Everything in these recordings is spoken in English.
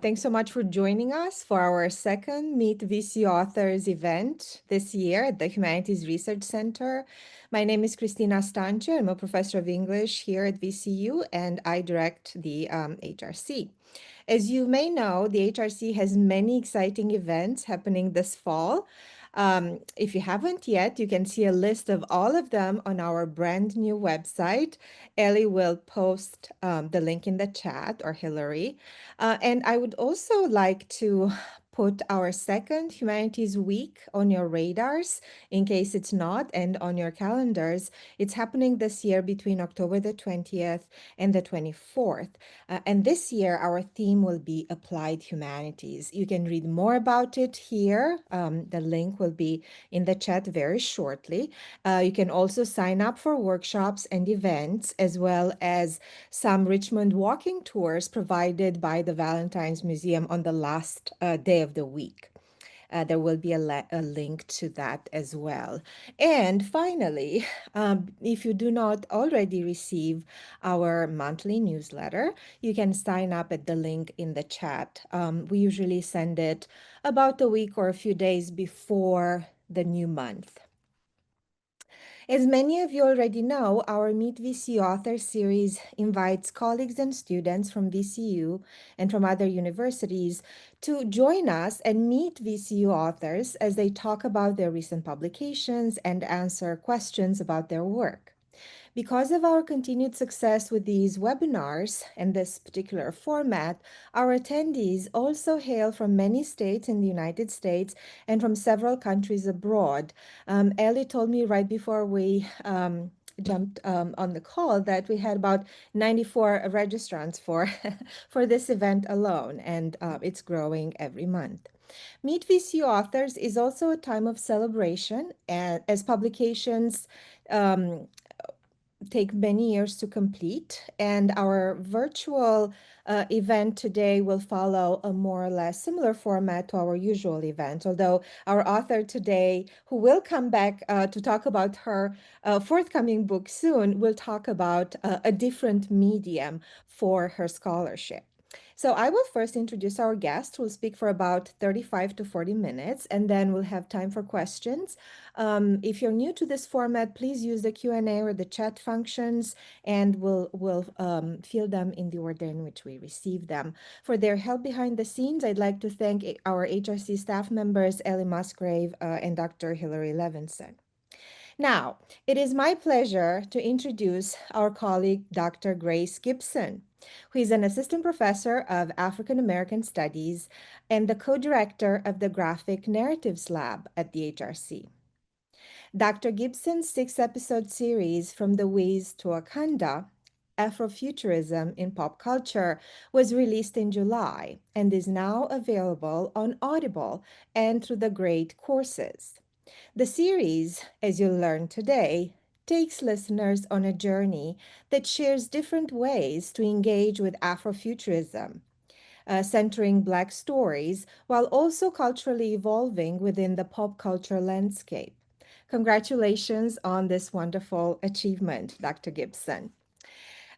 Thanks so much for joining us for our second Meet VC Authors event this year at the Humanities Research Center. My name is Cristina Stanche. I'm a professor of English here at VCU, and I direct the HRC. As you may know, the HRC has many exciting events happening this fall. If you haven't yet, you can see a list of all of them on our brand new website. Ellie will post the link in the chat, or Hillary. And I would also like to put our second Humanities Week on your radars in case it's not, and on your calendars. It's happening this year between October the 20th and the 24th. And this year, our theme will be Applied Humanities. You can read more about it here. The link will be in the chat very shortly. You can also sign up for workshops and events, as well as some Richmond walking tours provided by the Valentine's Museum on the last day of the week. There will be a link to that as well. And finally, if you do not already receive our monthly newsletter, you can sign up at the link in the chat. We usually send it about a week or a few days before the new month. As many of you already know, our Meet VC Author series invites colleagues and students from VCU and from other universities to join us and meet VCU authors as they talk about their recent publications and answer questions about their work. Because of our continued success with these webinars and this particular format, our attendees also hail from many states in the United States and from several countries abroad. Ellie told me right before we jumped on the call that we had about 94 registrants for, for this event alone, and it's growing every month. Meet VCU Authors is also a time of celebration, and as publications take many years to complete, and our virtual event today will follow a more or less similar format to our usual event, although our author today, who will come back to talk about her forthcoming book soon, will talk about a different medium for her scholarship. So I will first introduce our guest, who will speak for about 35 to 40 minutes, and then we'll have time for questions. If you're new to this format, please use the Q&A or the chat functions, and we'll field them in the order in which we receive them. For their help behind the scenes, I'd like to thank our HRC staff members, Ellie Musgrave and Dr. Hilary Levinson. Now, it is my pleasure to introduce our colleague, Dr. Grace Gipson, who is an assistant professor of African American Studies and the co-director of the Graphic Narratives Lab at the HRC. Dr. Gipson's 6-episode series, From the Ways to Wakanda, Afrofuturism in Pop Culture, was released in July and is now available on Audible and through the Great Courses. The series, as you'll learn today, takes listeners on a journey that shares different ways to engage with Afrofuturism, centering Black stories while also culturally evolving within the pop culture landscape. Congratulations on this wonderful achievement, Dr. Gipson.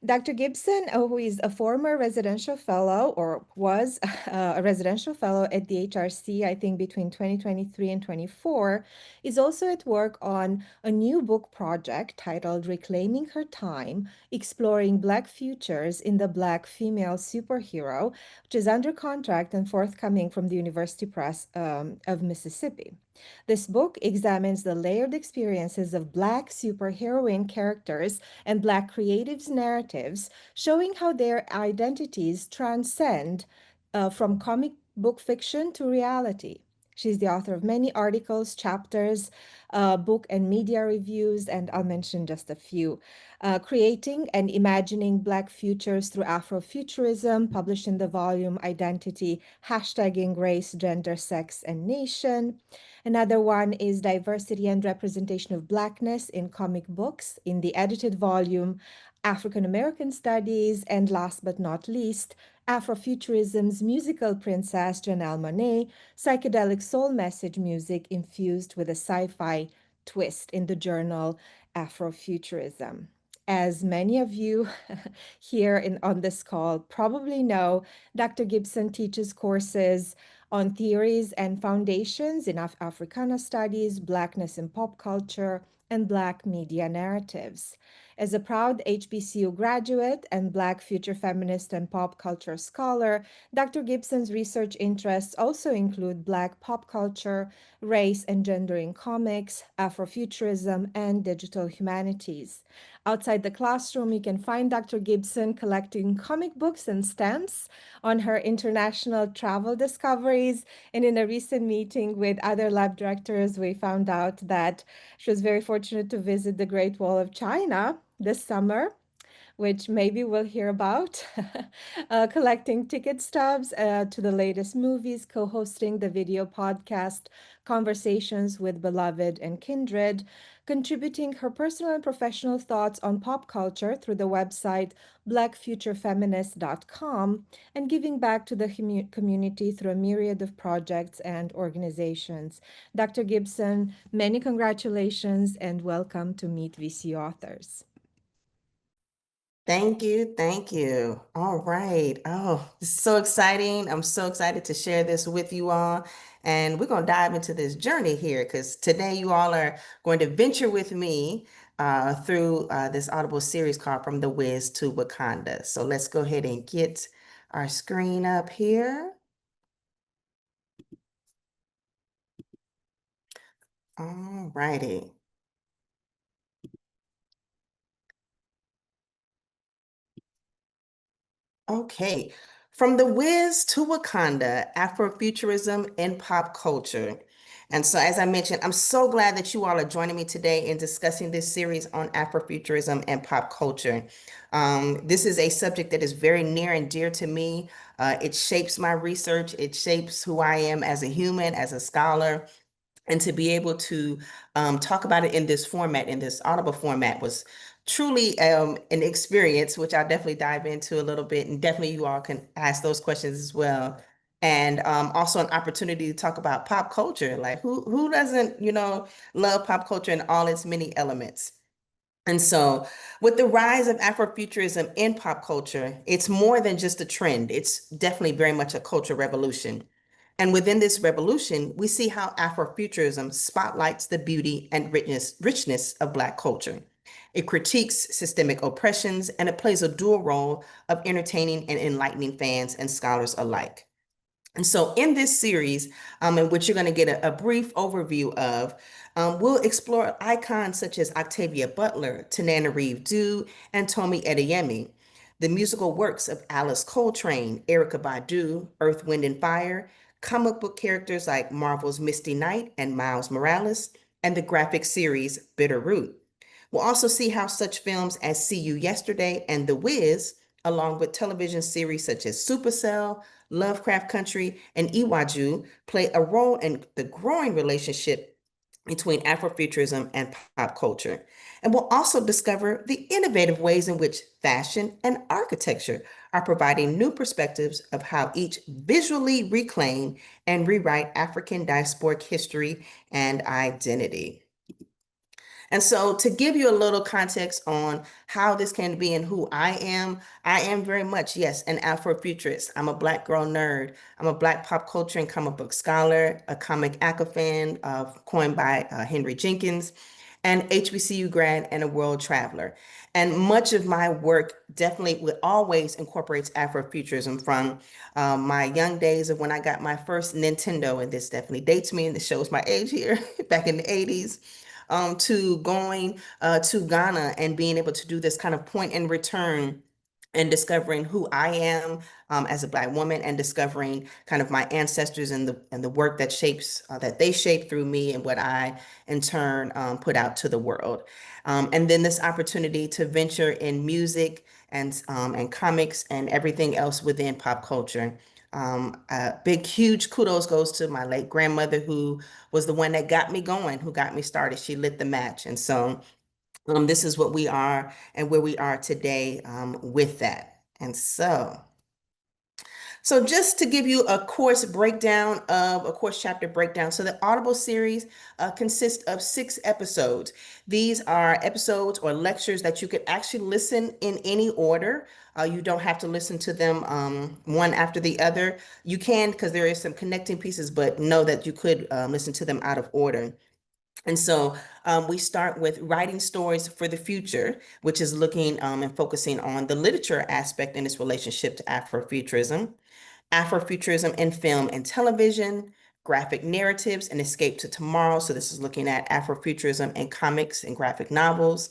Dr. Gipson, who is a former residential fellow, or was a residential fellow at the HRC, I think between 2023 and 24, is also at work on a new book project titled Reclaiming Her Time, Exploring Black Futures in the Black Female Superhero, which is under contract and forthcoming from the University Press of Mississippi. This book examines the layered experiences of Black superheroine characters and Black creatives' narratives, showing how their identities transcend from comic book fiction to reality. She's the author of many articles, chapters, book and media reviews, and I'll mention just a few. Creating and Imagining Black Futures Through Afrofuturism, published in the volume Identity, Hashtagging Race, Gender, Sex, and Nation. Another one is Diversity and Representation of Blackness in Comic Books, in the edited volume African American Studies, and last but not least, Afrofuturism's musical princess Janelle Monáe, psychedelic soul message music infused with a sci-fi twist, in the journal Afrofuturism. As many of you here on this call probably know, Dr. Gipson teaches courses on theories and foundations in Africana studies, Blackness in pop culture, and Black media narratives. As a proud HBCU graduate and Black future feminist and pop culture scholar, Dr. Gipson's research interests also include Black pop culture, race and gender in comics, Afrofuturism, and digital humanities. Outside the classroom, you can find Dr. Gipson collecting comic books and stamps on her international travel discoveries. And in a recent meeting with other lab directors, we found out that she was very fortunate to visit the Great Wall of China this summer, which maybe we'll hear about, collecting ticket stubs to the latest movies, co hosting the video podcast Conversations with Beloved and Kindred, contributing her personal and professional thoughts on pop culture through the website blackfuturefeminist.com, and giving back to the community through a myriad of projects and organizations. Dr. Gipson, many congratulations and welcome to Meet VCU Authors. Thank you. Thank you. All right. Oh, this is so exciting. I'm so excited to share this with you all. And we're going to dive into this journey here because today you all are going to venture with me through this Audible series called From the Wiz to Wakanda. So let's go ahead and get our screen up here. All righty. Okay, from the Wiz to Wakanda, Afrofuturism in pop culture. And so, as I mentioned, I'm so glad that you all are joining me today in discussing this series on Afrofuturism and pop culture. This is a subject that is very near and dear to me. It shapes my research, it shapes who I am as a human, as a scholar, and to be able to talk about it in this format, in this audible format, was truly an experience, which I'll definitely dive into a little bit, and definitely you all can ask those questions as well. And also an opportunity to talk about pop culture, like who doesn't, love pop culture and all its many elements. And so, with the rise of Afrofuturism in pop culture, it's more than just a trend. It's definitely very much a cultural revolution. And within this revolution, we see how Afrofuturism spotlights the beauty and richness of Black culture. It critiques systemic oppressions and it plays a dual role of entertaining and enlightening fans and scholars alike. And so in this series, in which you're going to get a brief overview of, we'll explore icons such as Octavia Butler, Tanana Reeve Dew, and Tomi Adeyemi, the musical works of Alice Coltrane, Erykah Badu, Earth, Wind, and Fire, comic book characters like Marvel's Misty Knight and Miles Morales, and the graphic series Bitterroot. We'll also see how such films as See You Yesterday and The Wiz, along with television series such as Supercell, Lovecraft Country, and Iwaju, play a role in the growing relationship between Afrofuturism and pop culture. And we'll also discover the innovative ways in which fashion and architecture are providing new perspectives of how each visually reclaim and rewrite African diasporic history and identity. And so, to give you a little context on how this can be and who I am very much, yes, an Afrofuturist. I'm a Black girl nerd. I'm a Black pop culture and comic book scholar, a comic fan coined by Henry Jenkins, an HBCU grad, and a world traveler. And much of my work definitely always incorporates Afrofuturism from my young days of when I got my first Nintendo, and this definitely dates me and this shows my age here, back in the 80s, to going to Ghana and being able to do this kind of point and return and discovering who I am as a Black woman and discovering kind of my ancestors and the work that they shape through me and what I in turn put out to the world. And then this opportunity to venture in music and comics and everything else within pop culture. Big, huge kudos goes to my late grandmother, who was the one that got me going, who got me started. She lit the match. And so this is what we are and where we are today with that. And so So just to give you a course chapter breakdown. So the Audible series consists of 6 episodes. These are episodes or lectures that you could actually listen in any order. You don't have to listen to them one after the other. You can because there is some connecting pieces, but know that you could listen to them out of order. And so we start with writing stories for the future, which is looking and focusing on the literature aspect in its relationship to Afrofuturism. Afrofuturism in film and television, graphic narratives, and escape to tomorrow. So this is looking at Afrofuturism in comics and graphic novels,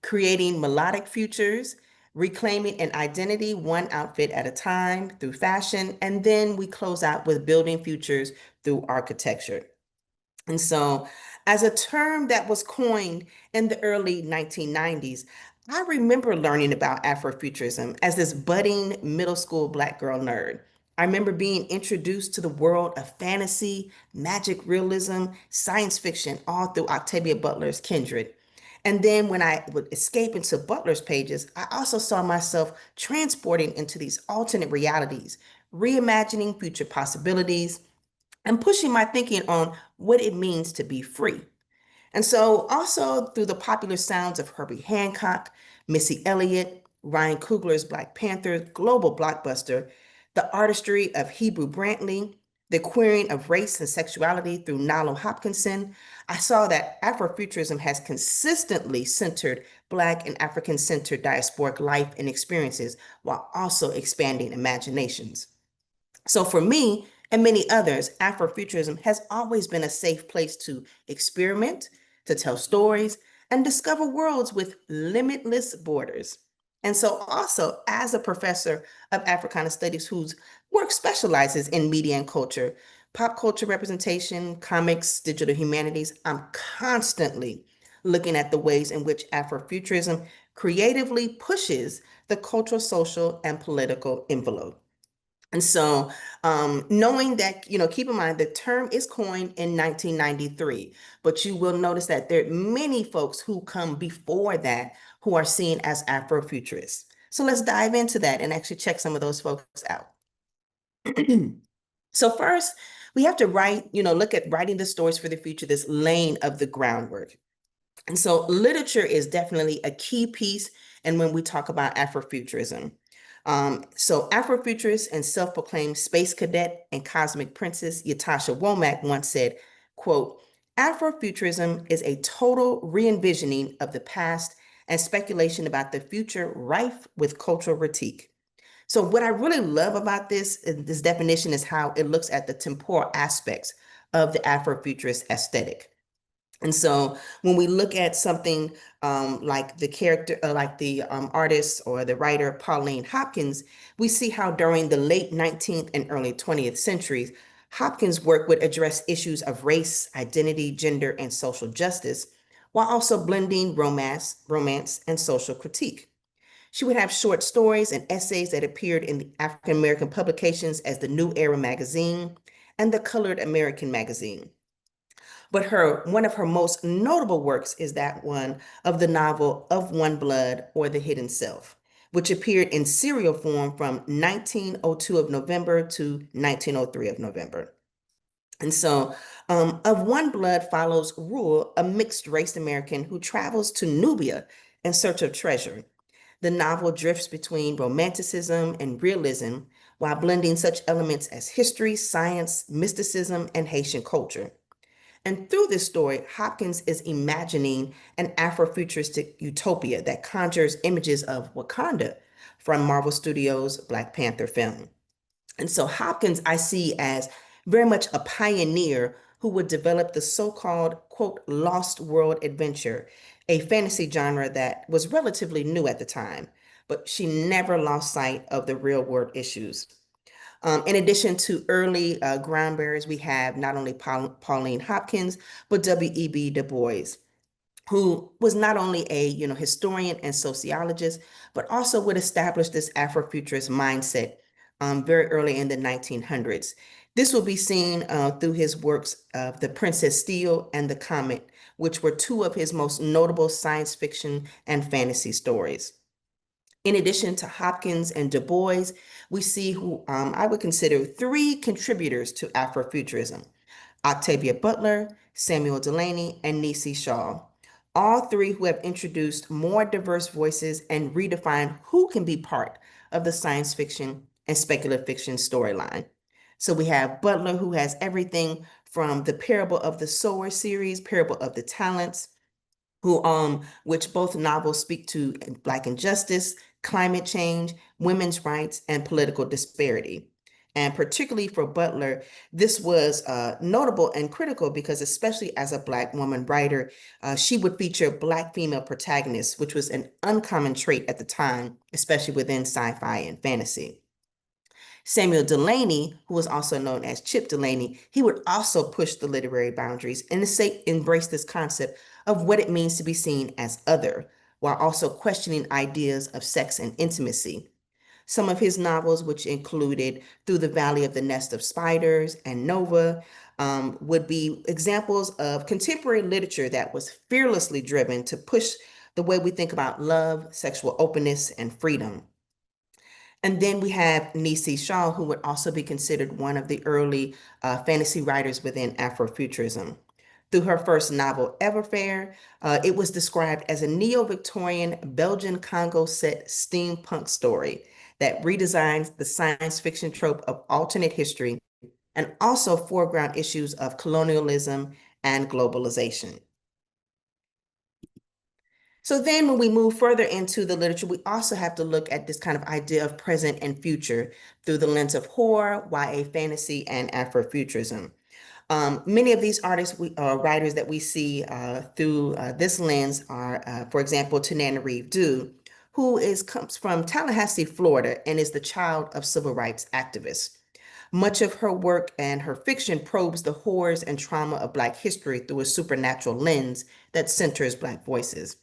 creating melodic futures, reclaiming an identity one outfit at a time through fashion, and then we close out with building futures through architecture. And so, as a term that was coined in the early 1990s, I remember learning about Afrofuturism as this budding middle school Black girl nerd. I remember being introduced to the world of fantasy, magic realism, science fiction, all through Octavia Butler's Kindred. And then when I would escape into Butler's pages, I also saw myself transporting into these alternate realities, reimagining future possibilities, and pushing my thinking on what it means to be free. And so, also through the popular sounds of Herbie Hancock, Missy Elliott, Ryan Coogler's Black Panther, global blockbuster, the artistry of Hebrew Brantley, the queering of race and sexuality through Nalo Hopkinson, I saw that Afrofuturism has consistently centered Black and African centered diasporic life and experiences while also expanding imaginations. So for me and many others, Afrofuturism has always been a safe place to experiment, to tell stories, and discover worlds with limitless borders. And so also as a professor of Africana Studies whose work specializes in media and culture, pop culture representation, comics, digital humanities, I'm constantly looking at the ways in which Afrofuturism creatively pushes the cultural, social, and political envelope. And so, knowing that, keep in mind the term is coined in 1993, but you will notice that there are many folks who come before that who are seen as Afrofuturists. So let's dive into that and actually check some of those folks out. So first, we have to look at writing the stories for the future, this lane of the groundwork. And so literature is definitely a key piece. And when we talk about Afrofuturism, so Afrofuturist and self-proclaimed space cadet and cosmic princess Yatasha Womack once said, quote, Afrofuturism is a total re-envisioning of the past and speculation about the future rife with cultural critique. So what I really love about this definition is how it looks at the temporal aspects of the Afrofuturist aesthetic. And so when we look at something like the character, like the artist or the writer Pauline Hopkins, we see how during the late 19th and early 20th centuries, Hopkins' work would address issues of race, identity, gender, and social justice, while also blending romance, and social critique. She would have short stories and essays that appeared in the African American publications as the New Era magazine and the Colored American magazine. But one of her most notable works is that one of the novel Of One Blood or The Hidden Self, which appeared in serial form from 1902 of November to 1903 of November. And so Of One Blood follows Rule, a mixed race American who travels to Nubia in search of treasure. The novel drifts between romanticism and realism while blending such elements as history, science, mysticism, and Haitian culture. And through this story, Hopkins is imagining an Afrofuturistic utopia that conjures images of Wakanda from Marvel Studios' Black Panther film. And so Hopkins, I see as very much a pioneer who would develop the so-called, quote, lost world adventure, a fantasy genre that was relatively new at the time, but she never lost sight of the real world issues. In addition to early ground bearers, we have not only Pauline Hopkins, but W.E.B. Du Bois, who was not only a historian and sociologist, but also would establish this Afrofuturist mindset very early in the 1900s. This will be seen through his works of The Princess Steel and The Comet, which were two of his most notable science fiction and fantasy stories. In addition to Hopkins and Du Bois, we see who I would consider three contributors to Afrofuturism: Octavia Butler, Samuel Delany, and Nisi Shaw. All three who have introduced more diverse voices and redefined who can be part of the science fiction and speculative fiction storyline. So we have Butler, who has everything from the Parable of the Sower series, Parable of the Talents, which both novels speak to Black injustice, climate change, women's rights, and political disparity. And particularly for Butler, this was notable and critical because, especially as a Black woman writer, she would feature Black female protagonists, which was an uncommon trait at the time, especially within sci-fi and fantasy. Samuel Delany, who was also known as Chip Delany, he would also push the literary boundaries and embrace this concept of what it means to be seen as other, while also questioning ideas of sex and intimacy. Some of his novels, which included Through the Valley of the Nest of Spiders and Nova, would be examples of contemporary literature that was fearlessly driven to push the way we think about love, sexual openness, and freedom. And then we have Nisi Shaw, who would also be considered one of the early fantasy writers within Afrofuturism. Through her first novel, Everfair, it was described as a neo-Victorian Belgian Congo set steampunk story that redesigns the science fiction trope of alternate history and also foreground issues of colonialism and globalization. So then when we move further into the literature, we also have to look at this kind of idea of present and future through the lens of horror, YA fantasy, and Afrofuturism. Many of these writers that we see through this lens are, for example, Tananarive Due, who comes from Tallahassee, Florida, and is the child of civil rights activists. Much of her work and her fiction probes the horrors and trauma of Black history through a supernatural lens that centers Black voices.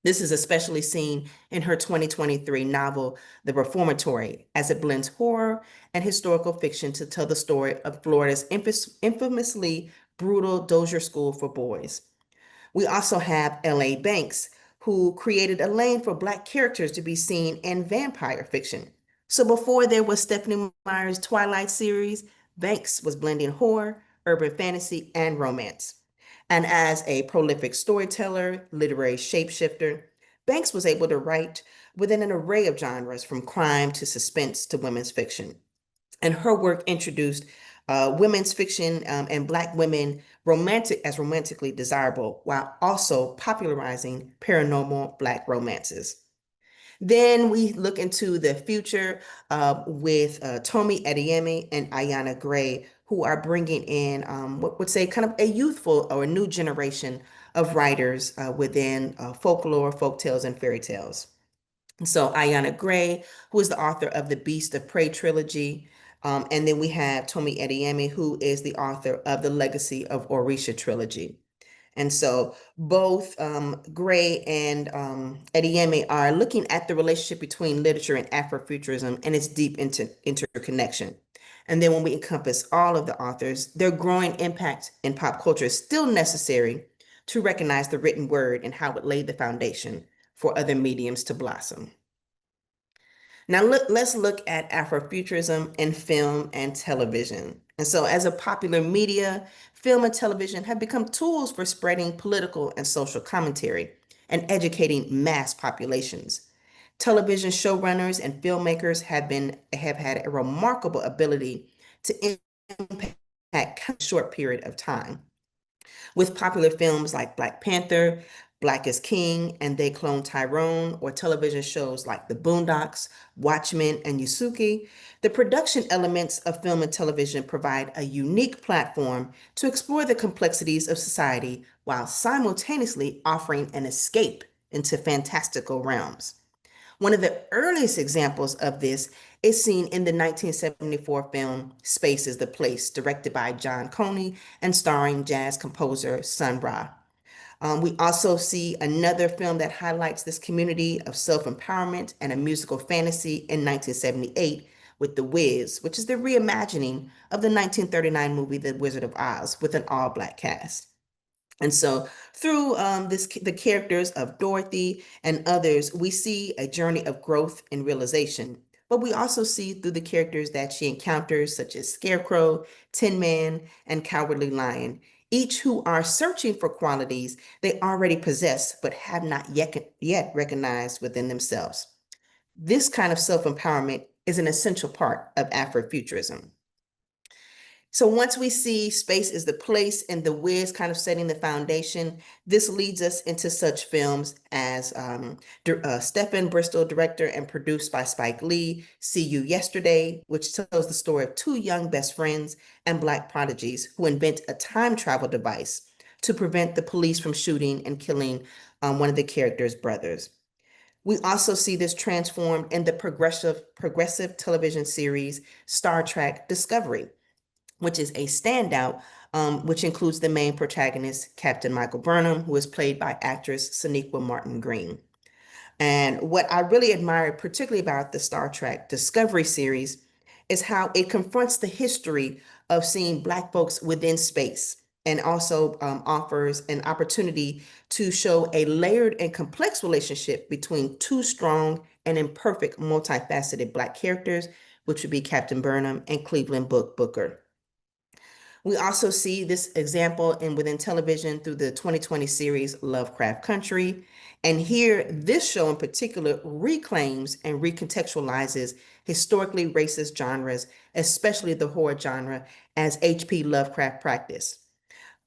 This is especially seen in her 2023 novel, The Reformatory, as it blends horror and historical fiction to tell the story of Florida's infamously brutal Dozier School for Boys. We also have L.A. Banks, who created a lane for Black characters to be seen in vampire fiction. So before there was Stephanie Meyer's Twilight series, Banks was blending horror, urban fantasy, and romance. And as a prolific storyteller, literary shapeshifter, Banks was able to write within an array of genres, from crime to suspense to women's fiction. And her work introduced women's fiction and Black women romantically desirable, while also popularizing paranormal Black romances. Then we look into the future with Tomi Adeyemi and Ayanna Gray, who are bringing in what would say kind of a youthful or a new generation of writers within folklore, folk tales, and fairy tales. So Ayanna Gray, who is the author of the Beast of Prey trilogy, and then we have Tomi Adeyemi, who is the author of the Legacy of Orisha trilogy. And so both Gray and Adeyemi are looking at the relationship between literature and Afrofuturism and its deep interconnection. And then when we encompass all of the authors, their growing impact in pop culture is still necessary to recognize the written word and how it laid the foundation for other mediums to blossom. Now let's look at Afrofuturism in film and television. And so as a popular media, film and television have become tools for spreading political and social commentary and educating mass populations. Television showrunners and filmmakers have had a remarkable ability to impact a short period of time. With popular films like Black Panther, Black is King, and They Clone Tyrone, or television shows like The Boondocks, Watchmen, and Yusuke, the production elements of film and television provide a unique platform to explore the complexities of society while simultaneously offering an escape into fantastical realms. One of the earliest examples of this is seen in the 1974 film Space is the Place, directed by John Coney and starring jazz composer Sun Ra. We also see another film that highlights this community of self-empowerment and a musical fantasy in 1978 with The Wiz, which is the reimagining of the 1939 movie The Wizard of Oz with an all-Black cast. And so through the characters of Dorothy and others, we see a journey of growth and realization. But we also see through the characters that she encounters, such as Scarecrow, Tin Man, and Cowardly Lion, each who are searching for qualities they already possess but have not yet recognized within themselves. This kind of self-empowerment is an essential part of Afrofuturism. So once we see space is the place and the Wiz kind of setting the foundation, this leads us into such films as Stephen Bristol, director and produced by Spike Lee, See You Yesterday, which tells the story of two young best friends and Black prodigies who invent a time travel device to prevent the police from shooting and killing one of the characters' brothers. We also see this transformed in the progressive television series Star Trek Discovery, which is a standout, which includes the main protagonist, Captain Michael Burnham, who is played by actress Sonequa Martin Green. And what I really admire, particularly about the Star Trek Discovery series, is how it confronts the history of seeing Black folks within space and also offers an opportunity to show a layered and complex relationship between two strong and imperfect multifaceted Black characters, which would be Captain Burnham and Cleveland Book Booker. We also see this example within television through the 2020 series Lovecraft Country. And here, this show in particular reclaims and recontextualizes historically racist genres, especially the horror genre, as H.P. Lovecraft practice.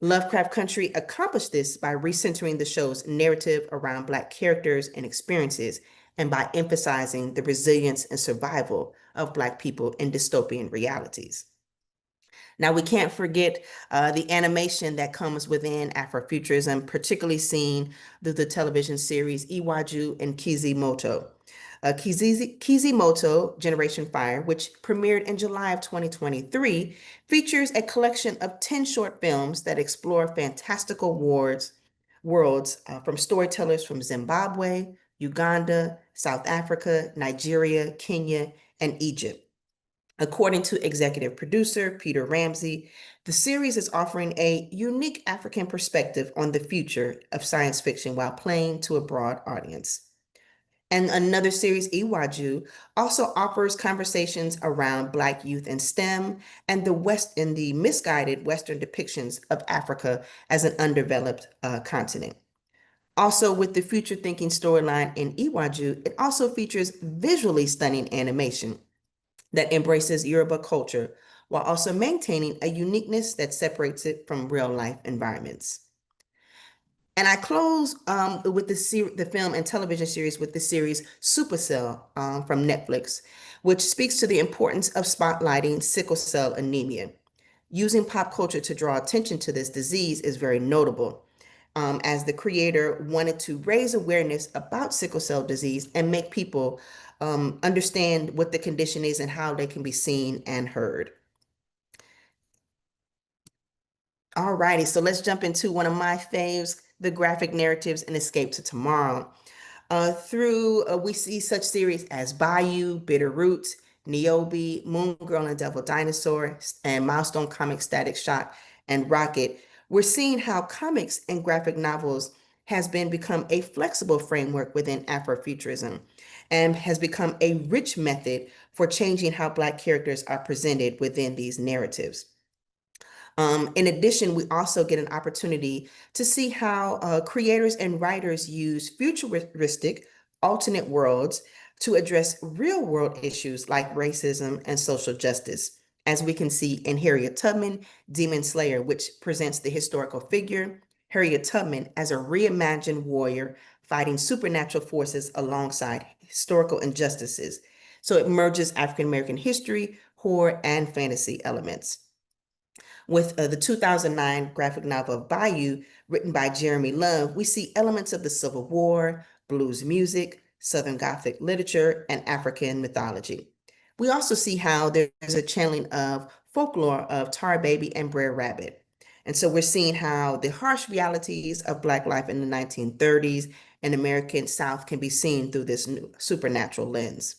Lovecraft Country accomplished this by recentering the show's narrative around Black characters and experiences, and by emphasizing the resilience and survival of Black people in dystopian realities. Now, we can't forget the animation that comes within Afrofuturism, particularly seen through the television series Iwaju and Kizimoto. Kizimoto Generation Fire, which premiered in July of 2023, features a collection of 10 short films that explore fantastical worlds from storytellers from Zimbabwe, Uganda, South Africa, Nigeria, Kenya, and Egypt. According to executive producer Peter Ramsey, the series is offering a unique African perspective on the future of science fiction while playing to a broad audience. And another series, Iwaju, also offers conversations around Black youth in STEM and the misguided Western depictions of Africa as an undeveloped continent. Also, with the future thinking storyline in Iwaju, it also features visually stunning animation that embraces Yoruba culture while also maintaining a uniqueness that separates it from real life environments. And I close with the film and television series with the series Supercell from Netflix, which speaks to the importance of spotlighting sickle cell anemia. Using pop culture to draw attention to this disease is very notable, as the creator wanted to raise awareness about sickle cell disease and make people understand what the condition is and how they can be seen and heard. All righty, so let's jump into one of my faves, the graphic narratives and Escape to Tomorrow. We see such series as Bayou, Bitter Roots, Niobe, Moon Girl and Devil Dinosaur, and Milestone Comics Static Shock and Rocket. We're seeing how comics and graphic novels has become a flexible framework within Afrofuturism and has become a rich method for changing how Black characters are presented within these narratives. In addition, we also get an opportunity to see how creators and writers use futuristic alternate worlds to address real world issues like racism and social justice, as we can see in Harriet Tubman, Demon Slayer, which presents the historical figure, Harriet Tubman as a reimagined warrior fighting supernatural forces alongside historical injustices. So it merges African American history, horror, and fantasy elements. With the 2009 graphic novel of Bayou, written by Jeremy Love, we see elements of the Civil War, blues music, Southern Gothic literature, and African mythology. We also see how there's a channeling of folklore of Tar Baby and Brer Rabbit. And so we're seeing how the harsh realities of Black life in the 1930s and American South can be seen through this new supernatural lens.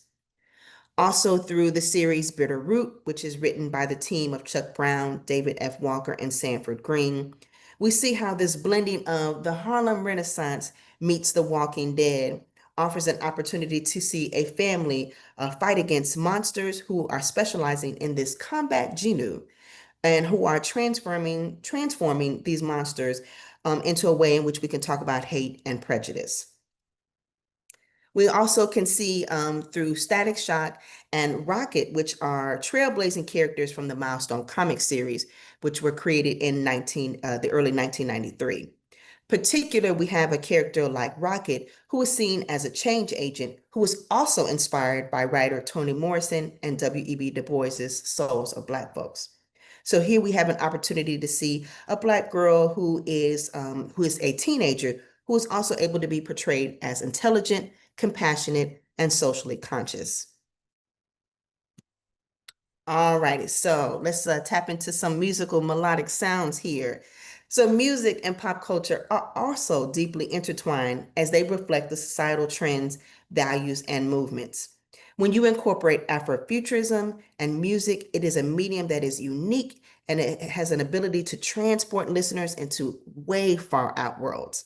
Also through the series Bitter Root, which is written by the team of Chuck Brown, David F. Walker, and Sanford Green. We see how this blending of the Harlem Renaissance meets the Walking Dead offers an opportunity to see a family fight against monsters who are specializing in this combat genu and who are transforming these monsters into a way in which we can talk about hate and prejudice. We also can see through Static Shock and Rocket, which are trailblazing characters from the Milestone comic series, which were created in the early 1993. Particular, we have a character like Rocket, who is seen as a change agent, who was also inspired by writer Toni Morrison and W.E.B. Du Bois's Souls of Black Folks. So here we have an opportunity to see a Black girl who is a teenager who is also able to be portrayed as intelligent, compassionate, and socially conscious. All righty, so let's tap into some musical melodic sounds here. So music and pop culture are also deeply intertwined as they reflect the societal trends, values, and movements. When you incorporate Afrofuturism and music, it is a medium that is unique and it has an ability to transport listeners into way far out worlds.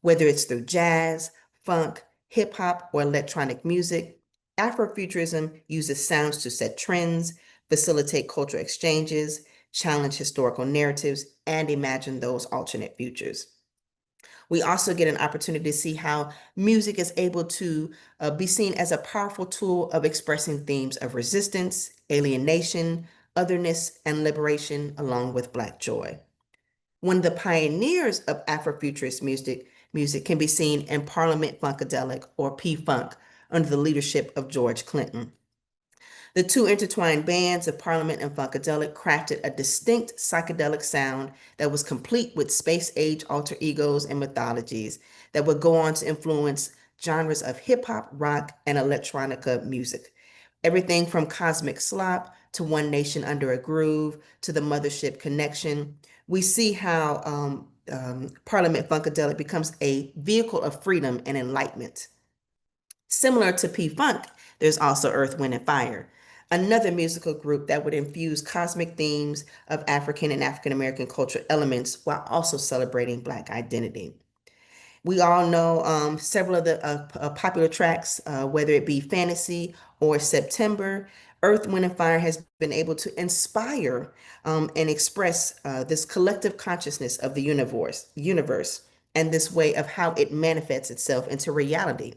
Whether it's through jazz, funk, hip hop, or electronic music, Afrofuturism uses sounds to set trends, facilitate cultural exchanges, challenge historical narratives, and imagine those alternate futures. We also get an opportunity to see how music is able to be seen as a powerful tool of expressing themes of resistance, alienation, otherness, and liberation, along with Black joy. One of the pioneers of Afrofuturist music can be seen in Parliament Funkadelic, or P-Funk, under the leadership of George Clinton. The two intertwined bands of Parliament and Funkadelic crafted a distinct psychedelic sound that was complete with space-age alter egos and mythologies that would go on to influence genres of hip-hop, rock, and electronica music. Everything from Cosmic Slop to One Nation Under a Groove to the Mothership Connection. We see how Parliament Funkadelic becomes a vehicle of freedom and enlightenment. Similar to P-Funk, there's also Earth, Wind, and Fire, another musical group that would infuse cosmic themes of African and African American cultural elements while also celebrating Black identity. We all know several of the popular tracks, whether it be Fantasy or September. Earth, Wind, and Fire has been able to inspire and express this collective consciousness of the universe, and this way of how it manifests itself into reality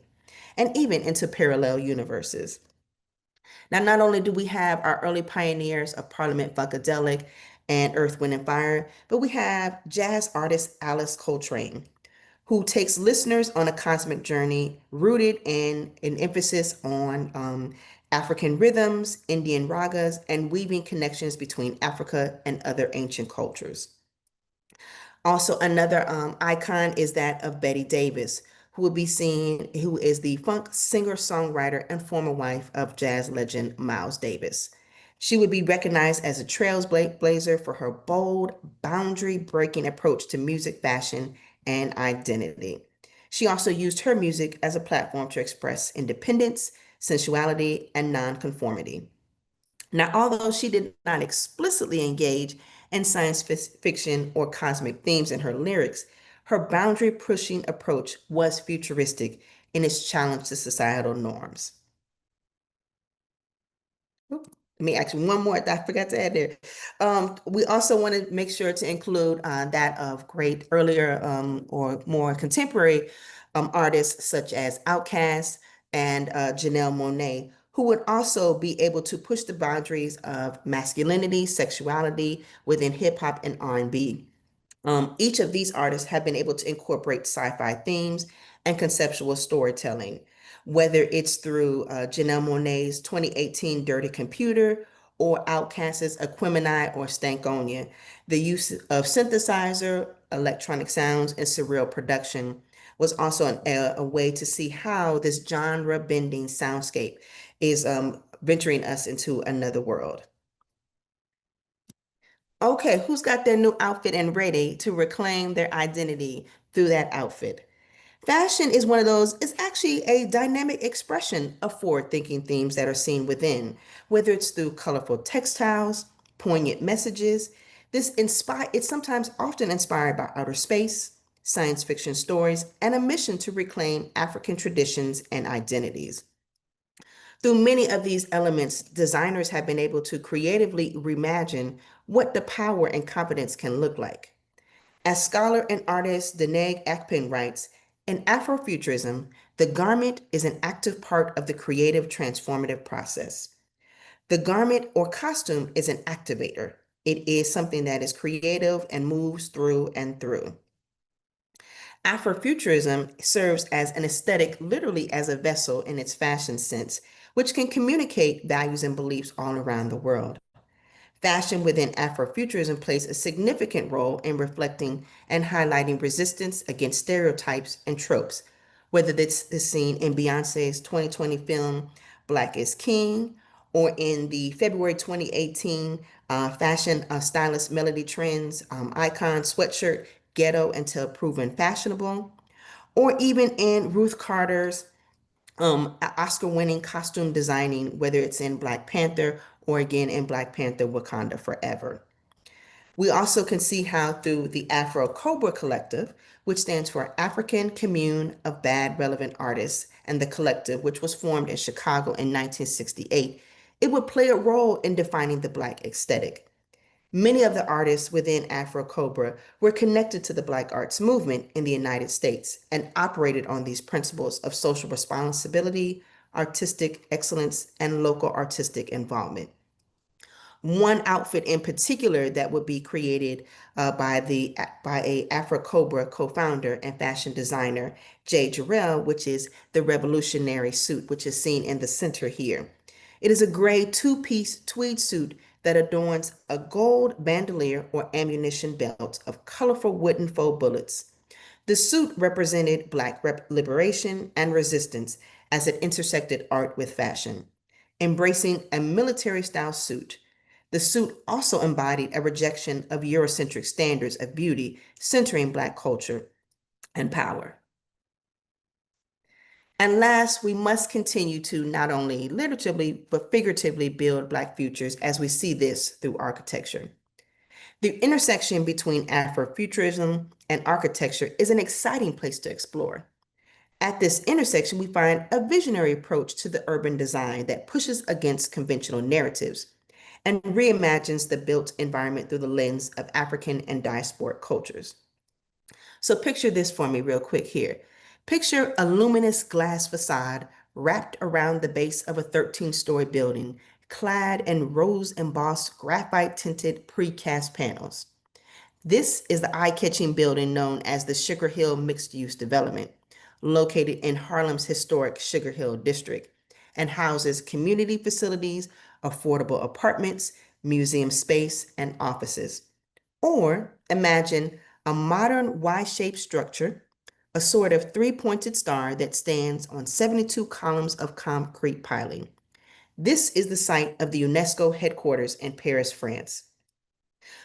and even into parallel universes. Now, not only do we have our early pioneers of Parliament Funkadelic and Earth, Wind, and Fire, but we have jazz artist Alice Coltrane, who takes listeners on a cosmic journey rooted in an emphasis on African rhythms, Indian ragas, and weaving connections between Africa and other ancient cultures. Also, another icon is that of Betty Davis, who is the funk singer-songwriter and former wife of jazz legend Miles Davis. She would be recognized as a trailblazer for her bold, boundary-breaking approach to music, fashion, and identity. She also used her music as a platform to express independence, sensuality, and nonconformity. Now, although she did not explicitly engage in science fiction or cosmic themes in her lyrics, her boundary pushing approach was futuristic in its challenge to societal norms. Oop, let me ask you one more that I forgot to add there. We also want to make sure to include that of great earlier or more contemporary artists such as Outkast and Janelle Monáe, who would also be able to push the boundaries of masculinity, sexuality within hip hop and R&B. Each of these artists have been able to incorporate sci-fi themes and conceptual storytelling, whether it's through Janelle Monáe's 2018 Dirty Computer or Outkast's Aquemini or Stankonia. The use of synthesizer, electronic sounds, and surreal production was also a way to see how this genre-bending soundscape is venturing us into another world. Okay, who's got their new outfit and ready to reclaim their identity through that outfit? Fashion is one of those, it's actually a dynamic expression of forward-thinking themes that are seen within, whether it's through colorful textiles, poignant messages, It's sometimes often inspired by outer space, science fiction stories, and a mission to reclaim African traditions and identities. Through many of these elements, designers have been able to creatively reimagine what the power and confidence can look like. As scholar and artist Deneg Akpin writes, in Afrofuturism, the garment is an active part of the creative transformative process. The garment or costume is an activator. It is something that is creative and moves through and through. Afrofuturism serves as an aesthetic, literally as a vessel in its fashion sense, which can communicate values and beliefs all around the world. Fashion within Afrofuturism plays a significant role in reflecting and highlighting resistance against stereotypes and tropes, whether this is seen in Beyonce's 2020 film Black is King, or in the February 2018 fashion stylist Melody Trend's icon sweatshirt Ghetto Until Proven Fashionable, or even in Ruth Carter's Oscar-winning costume designing, whether it's in Black Panther or again in Black Panther Wakanda Forever. We also can see how through the Afro Cobra Collective, which stands for African Commune of Bad Relevant Artists, and the collective, which was formed in Chicago in 1968, it would play a role in defining the Black aesthetic. Many of the artists within Afro Cobra were connected to the Black arts movement in the United States and operated on these principles of social responsibility, artistic excellence, and local artistic involvement. One outfit in particular that would be created by a Afro Cobra co-founder and fashion designer, Jay Jarrell, which is the revolutionary suit, which is seen in the center here. It is a gray two-piece tweed suit that adorns a gold bandolier or ammunition belt of colorful wooden faux bullets. The suit represented Black liberation and resistance as it intersected art with fashion. Embracing a military style suit, the suit also embodied a rejection of Eurocentric standards of beauty, centering Black culture and power. And last, we must continue to not only literatively, but figuratively build Black futures as we see this through architecture. The intersection between Afrofuturism and architecture is an exciting place to explore. At this intersection, we find a visionary approach to the urban design that pushes against conventional narratives and reimagines the built environment through the lens of African and diasporic cultures. So picture this for me real quick here. Picture a luminous glass facade wrapped around the base of a 13-story building, clad in rose-embossed graphite-tinted precast panels. This is the eye-catching building known as the Sugar Hill Mixed-Use Development, located in Harlem's historic Sugar Hill district, and houses community facilities, affordable apartments, museum space, and offices. Or imagine a modern Y-shaped structure, a sort of three-pointed star that stands on 72 columns of concrete piling. This is the site of the UNESCO headquarters in Paris, France.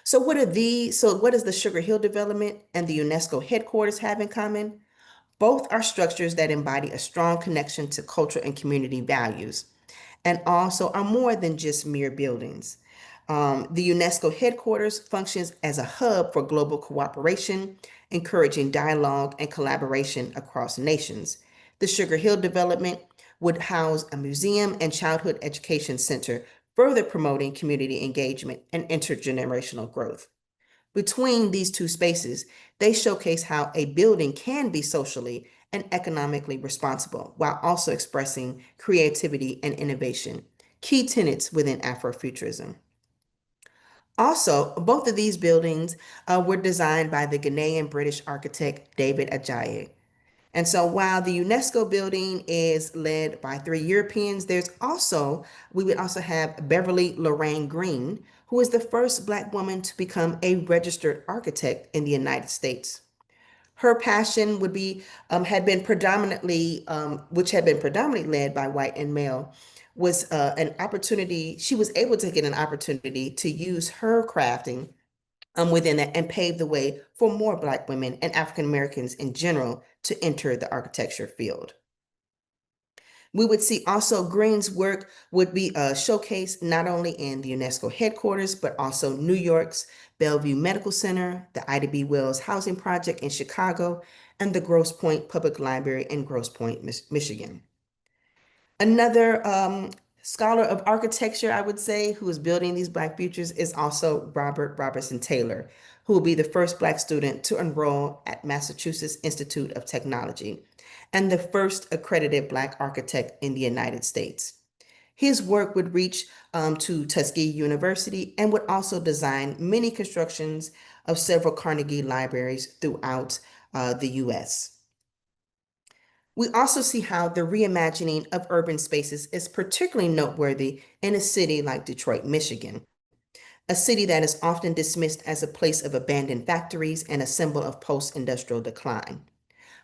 So what does the Sugar Hill development and the UNESCO headquarters have in common? Both are structures that embody a strong connection to culture and community values, and also are more than just mere buildings. The UNESCO headquarters functions as a hub for global cooperation, encouraging dialogue and collaboration across nations. The Sugar Hill development would house a museum and childhood education center, further promoting community engagement and intergenerational growth. Between these two spaces, they showcase how a building can be socially and economically responsible while also expressing creativity and innovation, key tenets within Afrofuturism. Also, both of these buildings were designed by the Ghanaian British architect David Ajayi. And so while the UNESCO building is led by three Europeans, we would also have Beverly Lorraine Green, who is the first Black woman to become a registered architect in the United States. Her passion which had been predominantly led by white and male, was an opportunity. She was able to get an opportunity to use her crafting within that and pave the way for more Black women and African Americans in general to enter the architecture field. We would see also Green's work would be showcased not only in the UNESCO headquarters, but also New York's Bellevue Medical Center, the Ida B. Wells Housing Project in Chicago, and the Grosse Pointe Public Library in Grosse Pointe, Michigan. Another scholar of architecture, I would say, who is building these Black futures is also Robert Robertson Taylor, who will be the first Black student to enroll at Massachusetts Institute of Technology and the first accredited Black architect in the United States. His work would reach to Tuskegee University and would also design many constructions of several Carnegie libraries throughout the US. We also see how the reimagining of urban spaces is particularly noteworthy in a city like Detroit, Michigan, a city that is often dismissed as a place of abandoned factories and a symbol of post-industrial decline.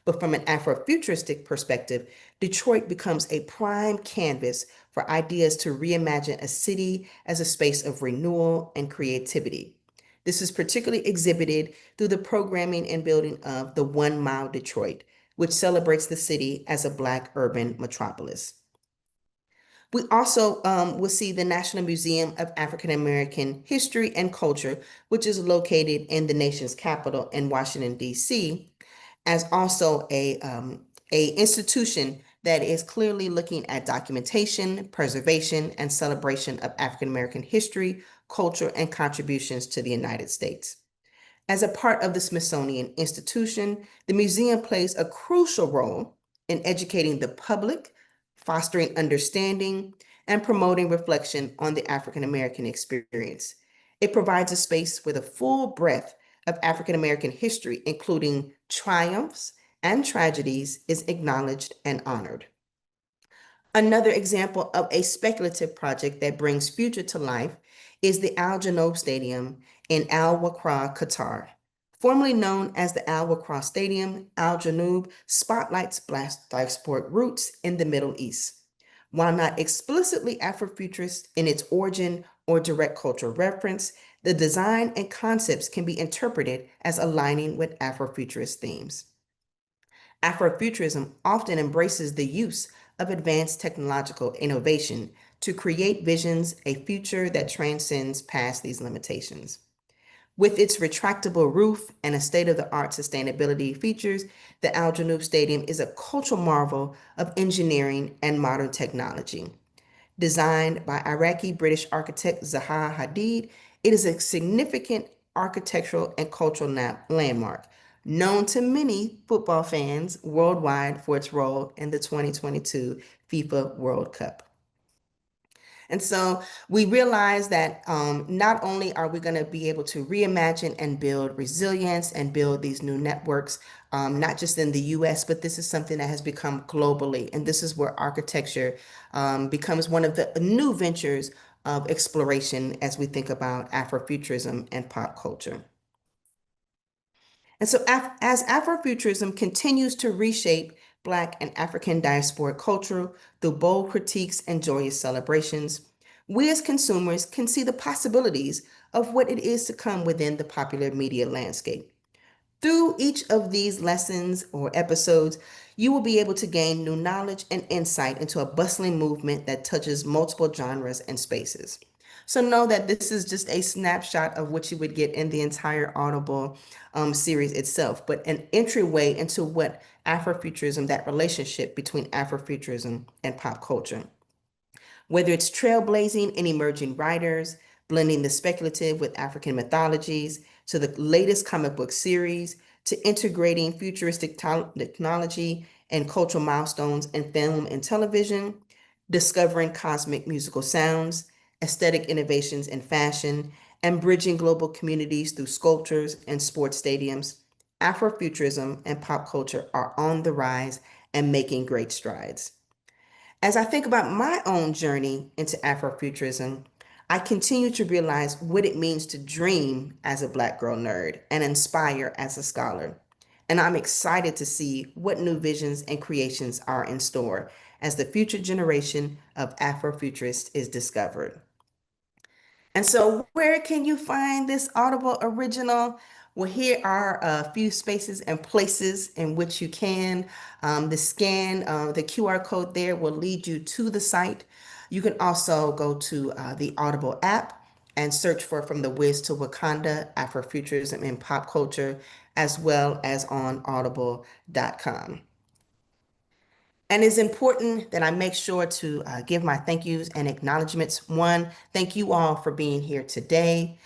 But from an Afrofuturistic perspective, Detroit becomes a prime canvas for ideas to reimagine a city as a space of renewal and creativity. This is particularly exhibited through the programming and building of the 1 Mile Detroit, which celebrates the city as a Black urban metropolis. We also will see the National Museum of African American History and Culture, which is located in the nation's capital in Washington, D.C., as also a institution that is clearly looking at documentation, preservation, and celebration of African American history, culture, and contributions to the United States. As a part of the Smithsonian Institution, the museum plays a crucial role in educating the public, fostering understanding, and promoting reflection on the African American experience. It provides a space where the full breadth of African American history, including triumphs and tragedies, is acknowledged and honored. Another example of a speculative project that brings future to life is the Al Janoub Stadium in Al Wakra, Qatar. Formerly known as the Al Wakra Stadium, Al Janoub spotlights Black sport roots in the Middle East. While not explicitly Afrofuturist in its origin or direct cultural reference, the design and concepts can be interpreted as aligning with Afrofuturist themes. Afrofuturism often embraces the use of advanced technological innovation to create visions, a future that transcends past these limitations. With its retractable roof and a state-of-the-art sustainability features, the Al Janoub Stadium is a cultural marvel of engineering and modern technology. Designed by Iraqi-British architect Zaha Hadid, it is a significant architectural and cultural landmark, known to many football fans worldwide for its role in the 2022 FIFA World Cup. And so we realize that not only are we going to be able to reimagine and build resilience and build these new networks, not just in the US, but this is something that has become globally. And this is where architecture becomes one of the new ventures of exploration as we think about Afrofuturism and pop culture. And so as Afrofuturism continues to reshape Black and African diasporic culture through bold critiques and joyous celebrations, we as consumers can see the possibilities of what it is to come within the popular media landscape. Through each of these lessons or episodes, you will be able to gain new knowledge and insight into a bustling movement that touches multiple genres and spaces. So know that this is just a snapshot of what you would get in the entire Audible series itself, but an entryway into what Afrofuturism, that relationship between Afrofuturism and pop culture. Whether it's trailblazing and emerging writers, blending the speculative with African mythologies, to the latest comic book series, to integrating futuristic technology and cultural milestones in film and television, discovering cosmic musical sounds, aesthetic innovations in fashion, and bridging global communities through sculptures and sports stadiums, Afrofuturism and pop culture are on the rise and making great strides. As I think about my own journey into Afrofuturism, I continue to realize what it means to dream as a Black girl nerd and inspire as a scholar. And I'm excited to see what new visions and creations are in store as the future generation of Afrofuturists is discovered. And so, where can you find this Audible original? Well, here are a few spaces and places in which you can. The QR code there will lead you to the site. You can also go to the Audible app and search for From the Wiz to Wakanda, Afrofuturism and Pop Culture, as well as on audible.com. And it's important that I make sure to give my thank yous and acknowledgments. One, thank you all for being here today.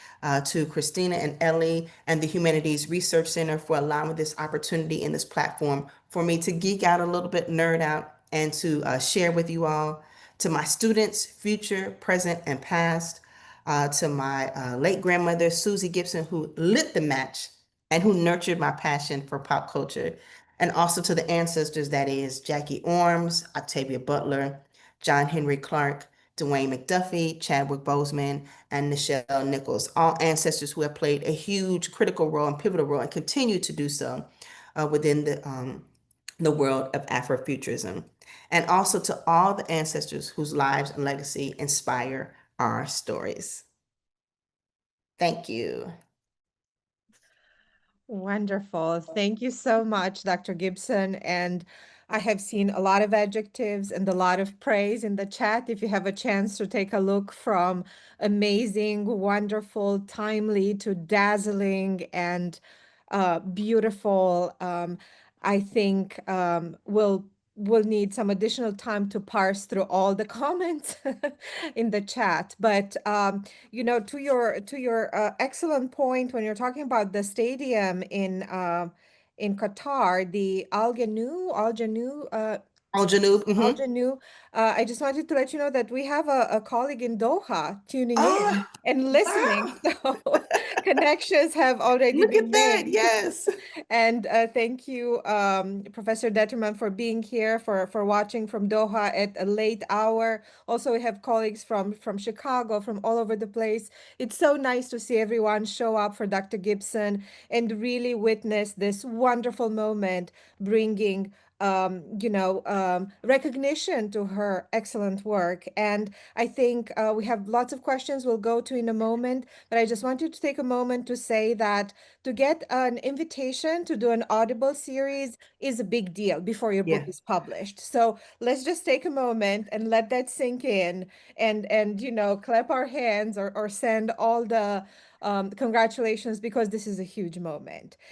To Christina and Ellie and the Humanities Research Center for allowing this opportunity and this platform for me to geek out a little bit, nerd out, and to share with you all. To my students, future, present, and past. To my late grandmother, Susie Gipson, who lit the match and who nurtured my passion for pop culture, and also to the ancestors, that is Jackie Orms, Octavia Butler, John Henry Clark, Dwayne McDuffie, Chadwick Boseman, and Nichelle Nichols, all ancestors who have played a huge critical role and pivotal role and continue to do so within the world of Afrofuturism. And also to all the ancestors whose lives and legacy inspire our stories. Thank you. Wonderful. Thank you so much, Dr. Gibson. And I have seen a lot of adjectives and a lot of praise in the chat. If you have a chance to take a look from amazing, wonderful, timely to dazzling and beautiful, I think we'll need some additional time to parse through all the comments in the chat. But to your excellent point when you're talking about the stadium in Qatar, the Al Janoub. Al Janu, I just wanted to let you know that we have a colleague in Doha tuning in Oh, and listening. wow. So connections have already Look been at that. made. Yes. And thank you, Professor Detterman, for being here, for watching from Doha at a late hour. Also, we have colleagues from Chicago, from all over the place. It's so nice to see everyone show up for Dr. Gibson and really witness this wonderful moment, bringing recognition to her excellent work. And I think we have lots of questions we'll go to in a moment, but I just wanted to take a moment to say that to get an invitation to do an Audible series is a big deal before your book Yeah. is published. So let's just take a moment and let that sink in and clap our hands or send all the congratulations because this is a huge moment.